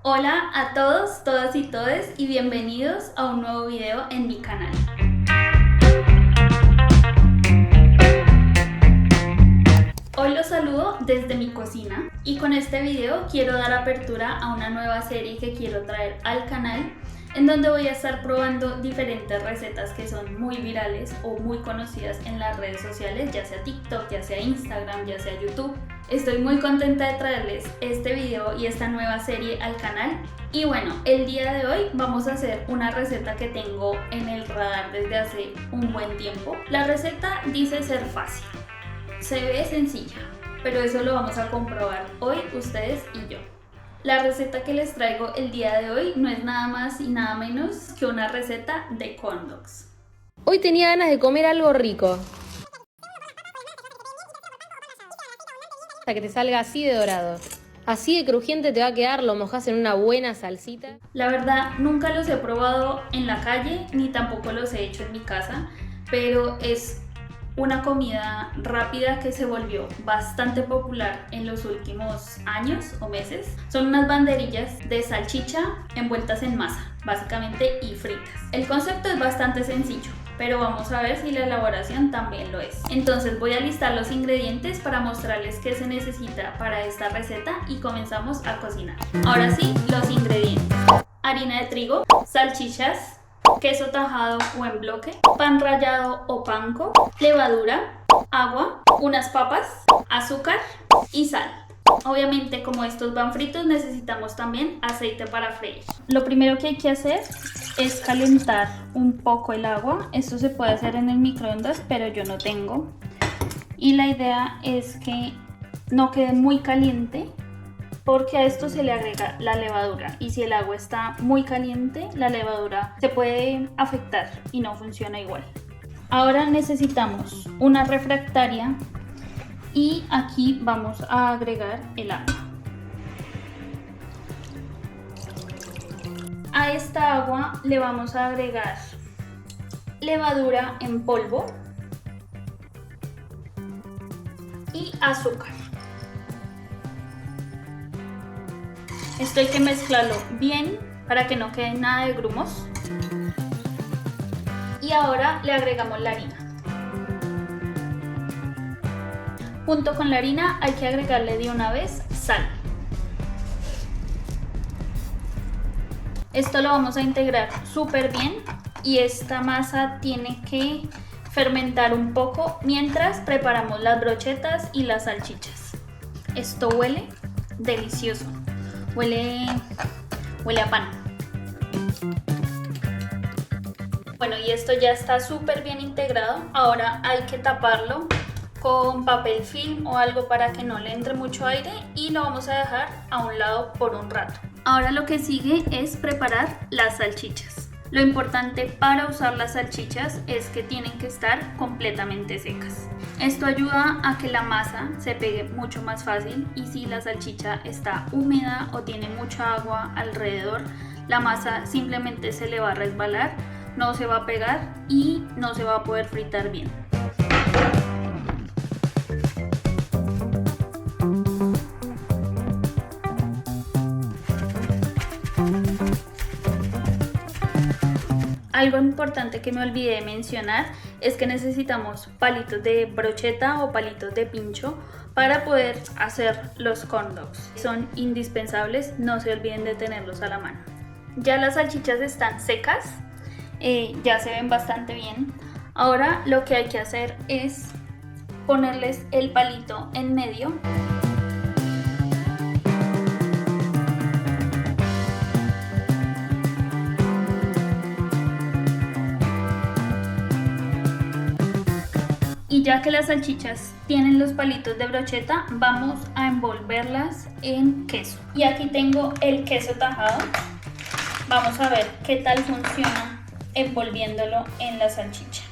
Hola a todos, todas y todes y bienvenidos a un nuevo video en mi canal. Hoy los saludo desde mi cocina y con este video quiero dar apertura a una nueva serie que quiero traer al canal en donde voy a estar probando diferentes recetas que son muy virales o muy conocidas en las redes sociales, ya sea TikTok, ya sea Instagram, ya sea YouTube. Estoy muy contenta de traerles este video y esta nueva serie al canal. Y bueno, el día de hoy vamos a hacer una receta que tengo en el radar desde hace un buen tiempo. La receta dice ser fácil, se ve sencilla, pero eso lo vamos a comprobar hoy ustedes y yo. La receta que les traigo el día de hoy no es nada más y nada menos que una receta de corn dogs. Hoy tenía ganas de comer algo rico. Hasta que te salga así de dorado. Así de crujiente te va a quedar, lo mojas en una buena salsita. La verdad, nunca los he probado en la calle, ni tampoco los he hecho en mi casa, pero es una comida rápida que se volvió bastante popular en los últimos años o meses. Son unas banderillas de salchicha envueltas en masa, básicamente, y fritas. El concepto es bastante sencillo, pero vamos a ver si la elaboración también lo es. Entonces voy a listar los ingredientes para mostrarles qué se necesita para esta receta y comenzamos a cocinar. Ahora sí, los ingredientes: harina de trigo, salchichas, queso tajado o en bloque, pan rallado o panko, levadura, agua, unas papas, azúcar y sal. Obviamente, como estos van fritos, necesitamos también aceite para freír. Lo primero que hay que hacer es calentar un poco el agua. Esto se puede hacer en el microondas, pero yo no tengo. Y la idea es que no quede muy caliente, porque a esto se le agrega la levadura y si el agua está muy caliente, la levadura se puede afectar y no funciona igual. Ahora necesitamos una refractaria y aquí vamos a agregar el agua. A esta agua le vamos a agregar levadura en polvo y azúcar. Esto hay que mezclarlo bien para que no quede nada de grumos. Y ahora le agregamos la harina. Junto con la harina hay que agregarle de una vez sal. Esto lo vamos a integrar súper bien y esta masa tiene que fermentar un poco mientras preparamos las brochetas y las salchichas. Esto huele delicioso. Huele a pan. Bueno, y esto ya está súper bien integrado. Ahora hay que taparlo con papel film o algo para que no le entre mucho aire y lo vamos a dejar a un lado por un rato. Ahora lo que sigue es preparar las salchichas. Lo importante para usar las salchichas es que tienen que estar completamente secas. Esto ayuda a que la masa se pegue mucho más fácil y si la salchicha está húmeda o tiene mucha agua alrededor, la masa simplemente se le va a resbalar, no se va a pegar y no se va a poder fritar bien. Algo importante que me olvidé de mencionar es que necesitamos palitos de brocheta o palitos de pincho para poder hacer los corn dogs. Son indispensables, no se olviden de tenerlos a la mano. Ya las salchichas están secas, ya se ven bastante bien. Ahora lo que hay que hacer es ponerles el palito en medio. Y ya que las salchichas tienen los palitos de brocheta, vamos a envolverlas en queso. Y aquí tengo el queso tajado. Vamos a ver qué tal funciona envolviéndolo en la salchicha.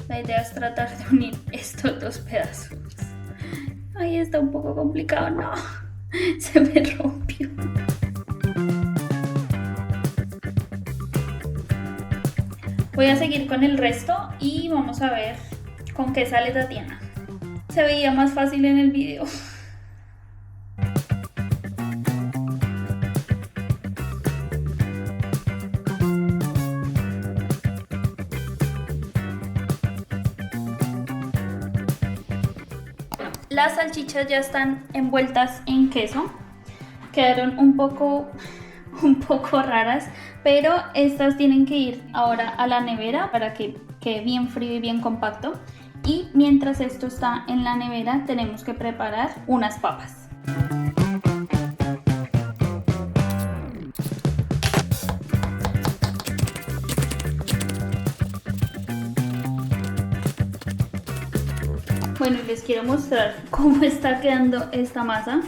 La idea es tratar de unir estos dos pedazos. Ahí está un poco complicado, no, se me rompió. Voy a seguir con el resto y vamos a ver con qué sale Tatiana. Se veía más fácil en el video. Las salchichas ya están envueltas en queso. Quedaron un poco raras, pero estas tienen que ir ahora a la nevera para que quede bien frío y bien compacto. Y mientras esto está en la nevera, tenemos que preparar unas papas. Bueno, les quiero mostrar cómo está quedando esta masa.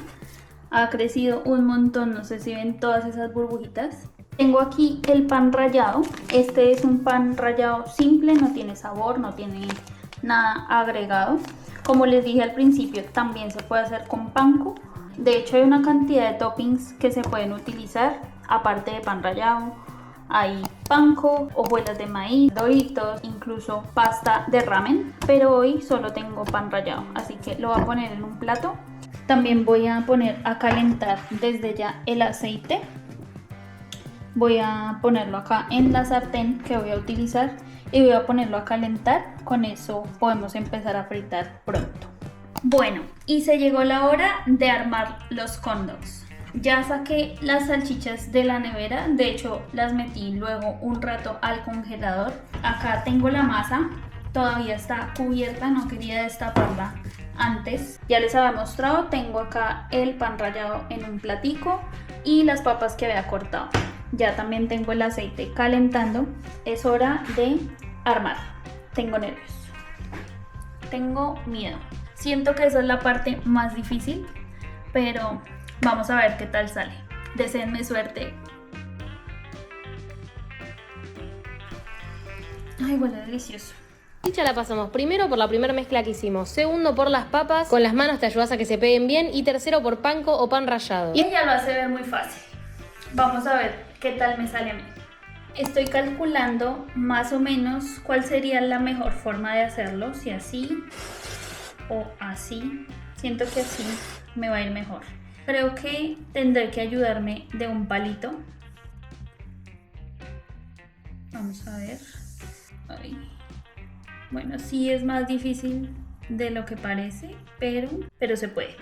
Ha crecido un montón, no sé si ven todas esas burbujitas. Tengo aquí el pan rallado. Este es un pan rallado simple, no tiene sabor, no tiene nada agregado. Como les dije al principio, también se puede hacer con panko. De hecho, hay una cantidad de toppings que se pueden utilizar, aparte de pan rallado. Hay panko, hojuelas de maíz, doritos, incluso pasta de ramen. Pero hoy solo tengo pan rallado, así que lo voy a poner en un plato. También voy a poner a calentar desde ya el aceite. Voy a ponerlo acá en la sartén que voy a utilizar y voy a ponerlo a calentar. Con eso podemos empezar a fritar pronto. Bueno, y se llegó la hora de armar los corn dogs. Ya saqué las salchichas de la nevera, de hecho las metí luego un rato al congelador. Acá tengo la masa, todavía está cubierta, no quería destaparla antes. Ya les había mostrado, tengo acá el pan rallado en un platico y las papas que había cortado. Ya también tengo el aceite calentando. Es hora de armar. Tengo nervios, tengo miedo. Siento que esa es la parte más difícil, pero vamos a ver qué tal sale. Deseenme suerte. Ay, huele delicioso. Ya la pasamos primero por la primera mezcla que hicimos, segundo por las papas, con las manos te ayudas a que se peguen bien, y tercero por panko o pan rallado. Y ella lo hace ver muy fácil. Vamos a ver qué tal me sale a mí. Estoy calculando más o menos cuál sería la mejor forma de hacerlo, si así o así. Siento que así me va a ir mejor. Creo que tendré que ayudarme de un palito. Vamos a ver. Ay. Bueno, sí es más difícil de lo que parece, pero se puede.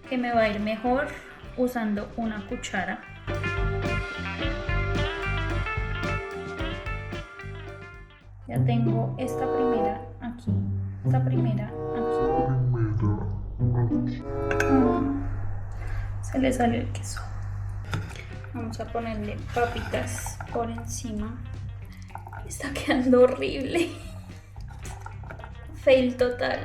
Que me va a ir mejor usando una cuchara. Ya tengo esta primera aquí, esta primera aquí. Se le salió el queso. Vamos a ponerle papitas por encima. Está quedando horrible. Fail total.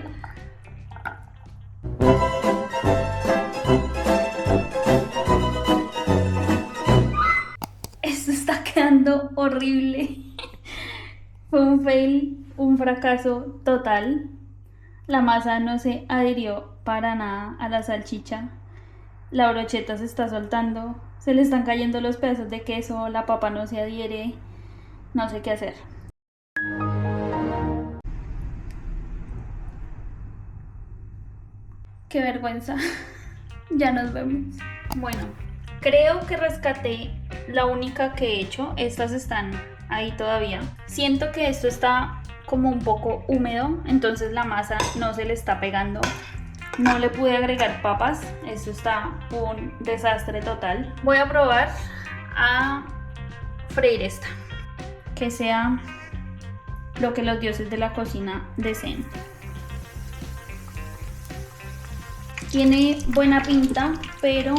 Esto está quedando horrible. Fue un fail, un fracaso total. La masa no se adhirió para nada a la salchicha. La brocheta se está soltando. Se le están cayendo los pedazos de queso. La papa no se adhiere. No sé qué hacer. Qué vergüenza. Ya nos vemos. Bueno, creo que rescaté la única que he hecho. Estas están ahí todavía. Siento que esto está como un poco húmedo, entonces la masa no se le está pegando. No le pude agregar papas. Esto está un desastre total. Voy a probar a freír esta. Que sea lo que los dioses de la cocina deseen. Tiene buena pinta, pero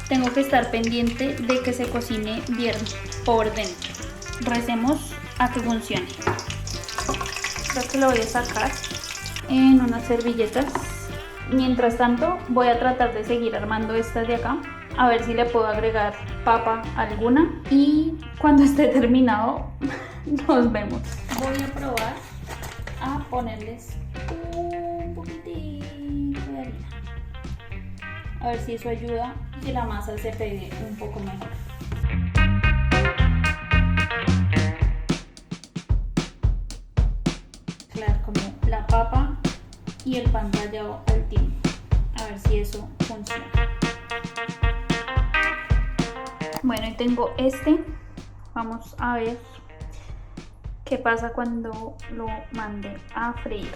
tengo que estar pendiente de que se cocine bien por dentro. Recemos a que funcione. Creo que lo voy a sacar en unas servilletas. Mientras tanto, voy a tratar de seguir armando estas de acá. A ver si le puedo agregar papa alguna. Y cuando esté terminado, nos vemos. Voy a probar a ponerles un poquitito de harina. A ver si eso ayuda a que la masa se pegue un poco mejor. Mezclar como la papa y el pan rallado al tiempo. A ver si eso funciona. Bueno, y tengo este. Vamos a ver qué pasa cuando lo mande a freír.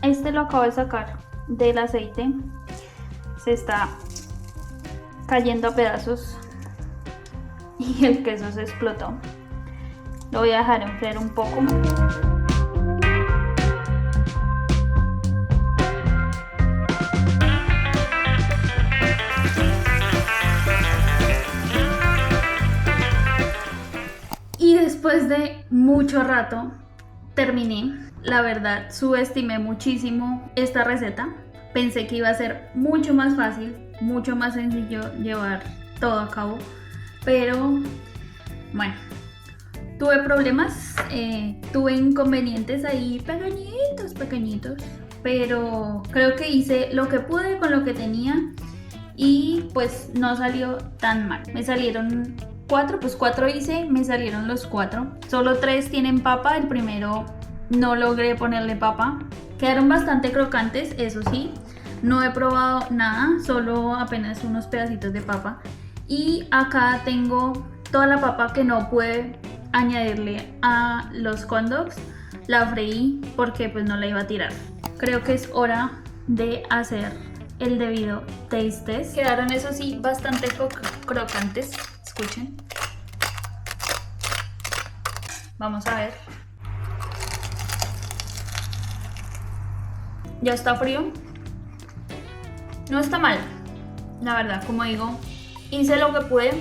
Este lo acabo de sacar del aceite. Se está cayendo a pedazos y el queso se explotó. Lo voy a dejar enfriar un poco. Y después de mucho rato terminé. La verdad, subestimé muchísimo esta receta. Pensé que iba a ser mucho más fácil, mucho más sencillo llevar todo a cabo. Pero bueno, tuve problemas, tuve inconvenientes ahí pequeñitos. Pero creo que hice lo que pude con lo que tenía y pues no salió tan mal. Me salieron 4, pues 4 hice, me salieron los 4. Solo 3 tienen papa, el primero no logré ponerle papa. Quedaron bastante crocantes, eso sí. No he probado nada, solo apenas unos pedacitos de papa. Y acá tengo toda la papa que no pude añadirle a los corn dogs. La freí porque pues no la iba a tirar. Creo que es hora de hacer el debido taste test. Quedaron eso sí bastante crocantes, escuchen. Vamos a ver. Ya está frío. No está mal, la verdad, como digo, hice lo que pude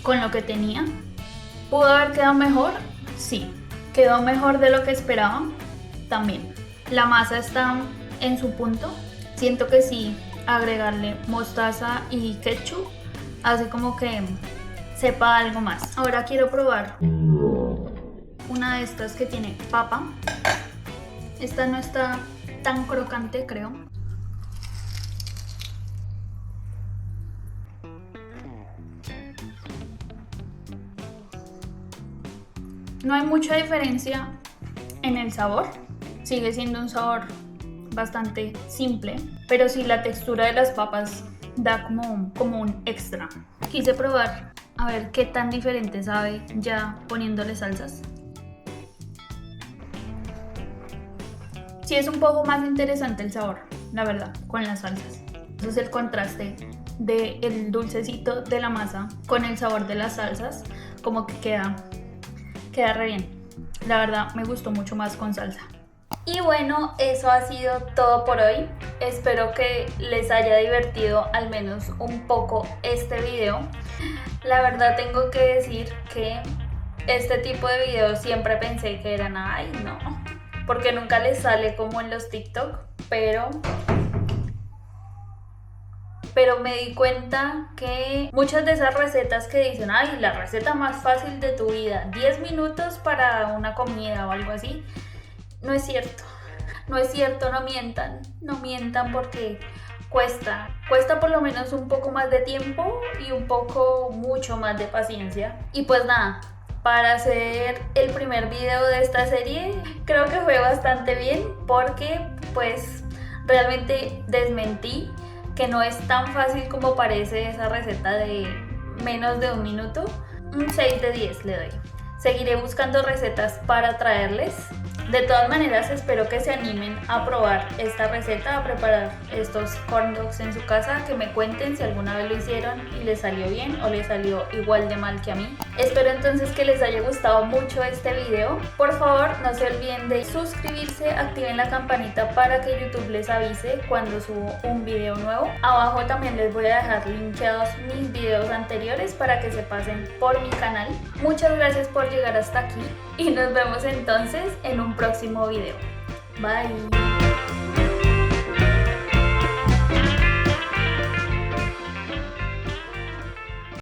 con lo que tenía. ¿Pudo haber quedado mejor? Sí. ¿Quedó mejor de lo que esperaba? También. La masa está en su punto. Siento que sí, agregarle mostaza y ketchup hace como que sepa algo más. Ahora quiero probar una de estas que tiene papa. Esta no está tan crocante, creo. No hay mucha diferencia en el sabor, sigue siendo un sabor bastante simple, pero sí la textura de las papas da como un extra. Quise probar a ver qué tan diferente sabe ya poniéndole salsas. Sí es un poco más interesante el sabor, la verdad, con las salsas. Entonces el contraste del dulcecito de la masa con el sabor de las salsas como que queda re bien. La verdad me gustó mucho más con salsa. Y bueno, eso ha sido todo por hoy. Espero que les haya divertido al menos un poco este video. La verdad tengo que decir que este tipo de videos siempre pensé que eran, ay no, porque nunca les sale como en los TikTok, pero me di cuenta que muchas de esas recetas que dicen, ay, la receta más fácil de tu vida, 10 minutos para una comida o algo así, no es cierto. No es cierto, no mientan porque cuesta por lo menos un poco más de tiempo y mucho más de paciencia. Y pues nada, para hacer el primer video de esta serie creo que fue bastante bien porque pues realmente desmentí que no es tan fácil como parece esa receta de menos de un minuto. Un 6 de 10 le doy. Seguiré buscando recetas para traerles. De todas maneras, espero que se animen a probar esta receta, a preparar estos corn dogs en su casa, que me cuenten si alguna vez lo hicieron y les salió bien o les salió igual de mal que a mí. Espero entonces que les haya gustado mucho este video. Por favor, no se olviden de suscribirse, activen la campanita para que YouTube les avise cuando subo un video nuevo. Abajo también les voy a dejar linkeados mis videos anteriores para que se pasen por mi canal. Muchas gracias por llegar hasta aquí y nos vemos entonces en un próximo video. Bye.